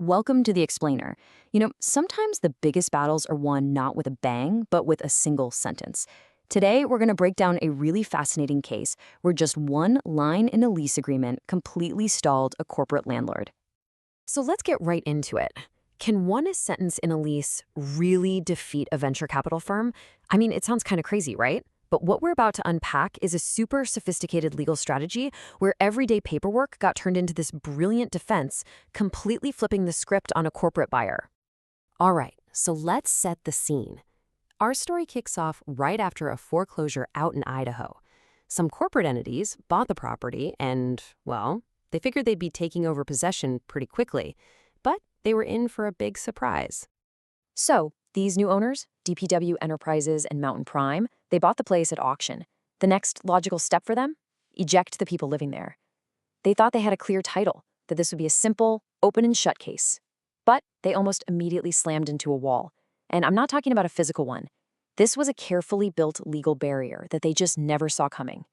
Welcome to the Explainer. Sometimes the biggest battles are won not with a bang, but with a single sentence. Today, we're going to break down a really fascinating case where just one line in a lease agreement completely stalled a corporate landlord. So let's get right into it. Can one sentence in a lease really defeat a venture capital firm? I mean, it sounds kind of crazy, right? But what we're about to unpack is a super sophisticated legal strategy where everyday paperwork got turned into this brilliant defense, completely flipping the script on a corporate buyer. All right, so let's set the scene. Our story kicks off right after a foreclosure out in Idaho. Some corporate entities bought the property and, well, they figured they'd be taking over possession pretty quickly. But they were in for a big surprise. So, these new owners, DPW Enterprises and Mountain Prime, they bought the place at auction. The next logical step for them? Eject the people living there. They thought they had a clear title, that this would be a simple, open and shut case. But they almost immediately slammed into a wall. And I'm not talking about a physical one. This was a carefully built legal barrier that they just never saw coming.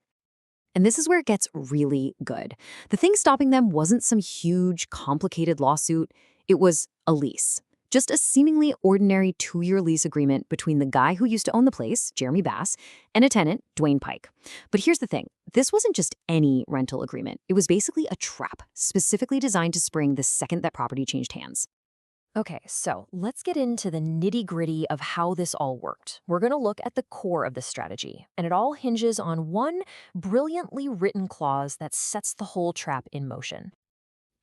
And this is where it gets really good. The thing stopping them wasn't some huge, complicated lawsuit. It was a lease. Just a seemingly ordinary 2-year lease agreement between the guy who used to own the place, Jeremy Bass, and a tenant, Dwayne Pike. But here's the thing. This wasn't just any rental agreement. It was basically a trap, specifically designed to spring the second that property changed hands. Okay, so let's get into the nitty-gritty of how this all worked. We're going to look at the core of the strategy, and it all hinges on one brilliantly written clause that sets the whole trap in motion.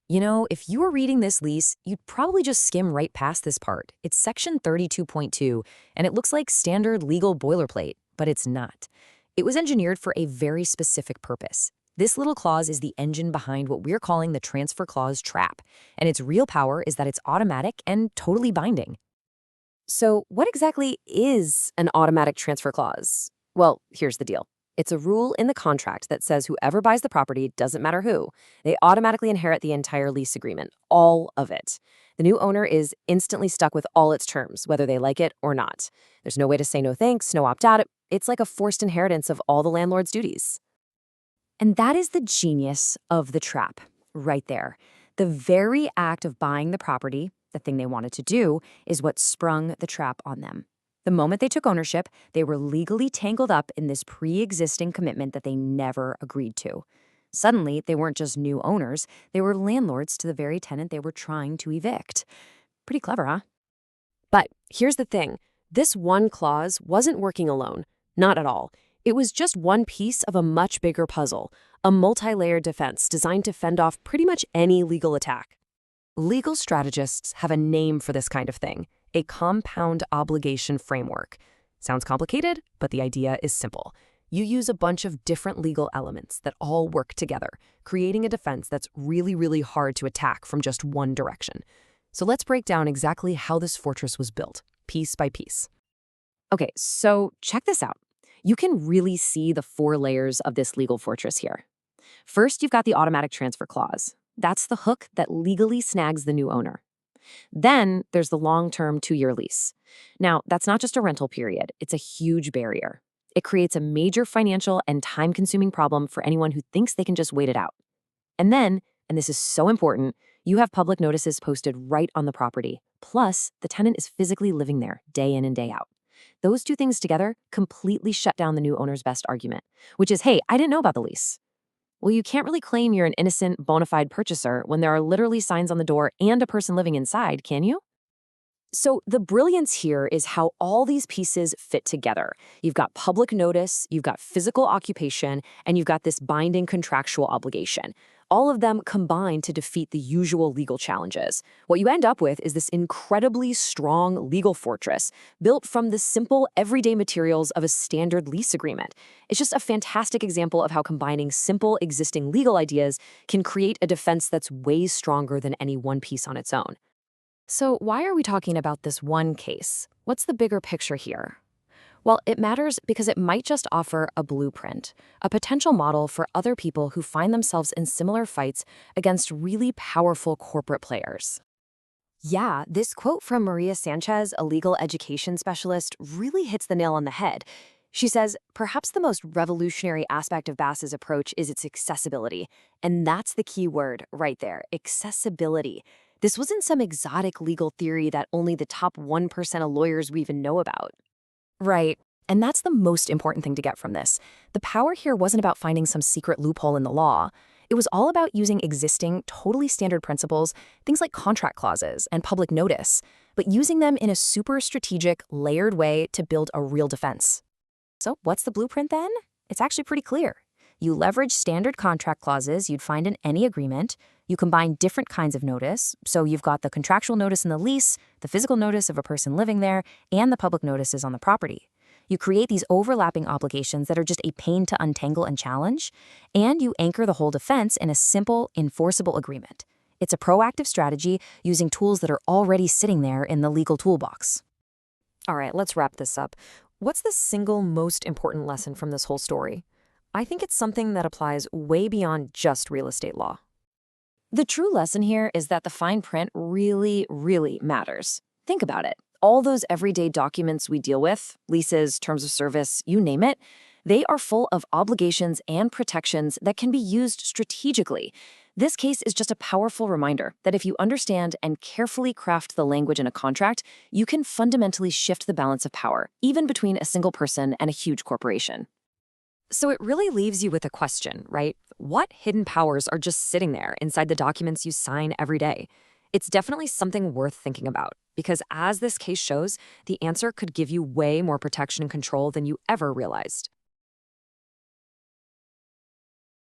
If you were reading this lease, you'd probably just skim right past this part. It's section 32.2, and it looks like standard legal boilerplate, but it's not. It was engineered for a very specific purpose. This little clause is the engine behind what we're calling the transfer clause trap, and its real power is that it's automatic and totally binding. So what exactly is an automatic transfer clause? Well, here's the deal. It's a rule in the contract that says whoever buys the property, doesn't matter who, they automatically inherit the entire lease agreement, all of it. The new owner is instantly stuck with all its terms, whether they like it or not. There's no way to say no thanks, no opt-out. It's like a forced inheritance of all the landlord's duties. And that is the genius of the trap, right there. The very act of buying the property, the thing they wanted to do, is what sprung the trap on them. The moment they took ownership, they were legally tangled up in this pre-existing commitment that they never agreed to. Suddenly, they weren't just new owners, they were landlords to the very tenant they were trying to evict. Pretty clever, huh? But here's the thing. This one clause wasn't working alone. Not at all. It was just one piece of a much bigger puzzle, a multi-layered defense designed to fend off pretty much any legal attack. Legal strategists have a name for this kind of thing, a compound obligation framework. Sounds complicated, but the idea is simple. You use a bunch of different legal elements that all work together, creating a defense that's really, really hard to attack from just one direction. So let's break down exactly how this fortress was built, piece by piece. Okay, so check this out. You can really see the 4 layers of this legal fortress here. First, you've got the automatic transfer clause. That's the hook that legally snags the new owner. Then there's the long-term 2-year lease. Now, that's not just a rental period. It's a huge barrier. It creates a major financial and time-consuming problem for anyone who thinks they can just wait it out. And then, and this is so important, you have public notices posted right on the property. Plus, the tenant is physically living there day in and day out. Those 2 things together completely shut down the new owner's best argument, which is, hey, I didn't know about the lease. Well, you can't really claim you're an innocent, bona fide purchaser when there are literally signs on the door and a person living inside, can you? So the brilliance here is how all these pieces fit together. You've got public notice, you've got physical occupation, and you've got this binding contractual obligation. All of them combine to defeat the usual legal challenges. What you end up with is this incredibly strong legal fortress built from the simple, everyday materials of a standard lease agreement. It's just a fantastic example of how combining simple, existing legal ideas can create a defense that's way stronger than any one piece on its own. So why are we talking about this one case? What's the bigger picture here? Well, it matters because it might just offer a blueprint, a potential model for other people who find themselves in similar fights against really powerful corporate players. Yeah, this quote from Maria Sanchez, a legal education specialist, really hits the nail on the head. She says, perhaps the most revolutionary aspect of Bass's approach is its accessibility. And that's the key word right there, accessibility. This wasn't some exotic legal theory that only the top 1% of lawyers would even know about. Right. And that's the most important thing to get from this. The power here wasn't about finding some secret loophole in the law. It was all about using existing, totally standard principles, things like contract clauses and public notice, but using them in a super strategic, layered way to build a real defense. So what's the blueprint then? It's actually pretty clear. You leverage standard contract clauses you'd find in any agreement. You combine different kinds of notice. So you've got the contractual notice in the lease, the physical notice of a person living there, and the public notices on the property. You create these overlapping obligations that are just a pain to untangle and challenge, and you anchor the whole defense in a simple, enforceable agreement. It's a proactive strategy using tools that are already sitting there in the legal toolbox. All right, let's wrap this up. What's the single most important lesson from this whole story? I think it's something that applies way beyond just real estate law. The true lesson here is that the fine print really, really matters. Think about it. All those everyday documents we deal with, leases, terms of service, you name it, they are full of obligations and protections that can be used strategically. This case is just a powerful reminder that if you understand and carefully craft the language in a contract, you can fundamentally shift the balance of power, even between a single person and a huge corporation. So it really leaves you with a question, right? What hidden powers are just sitting there inside the documents you sign every day? It's definitely something worth thinking about, because as this case shows, the answer could give you way more protection and control than you ever realized.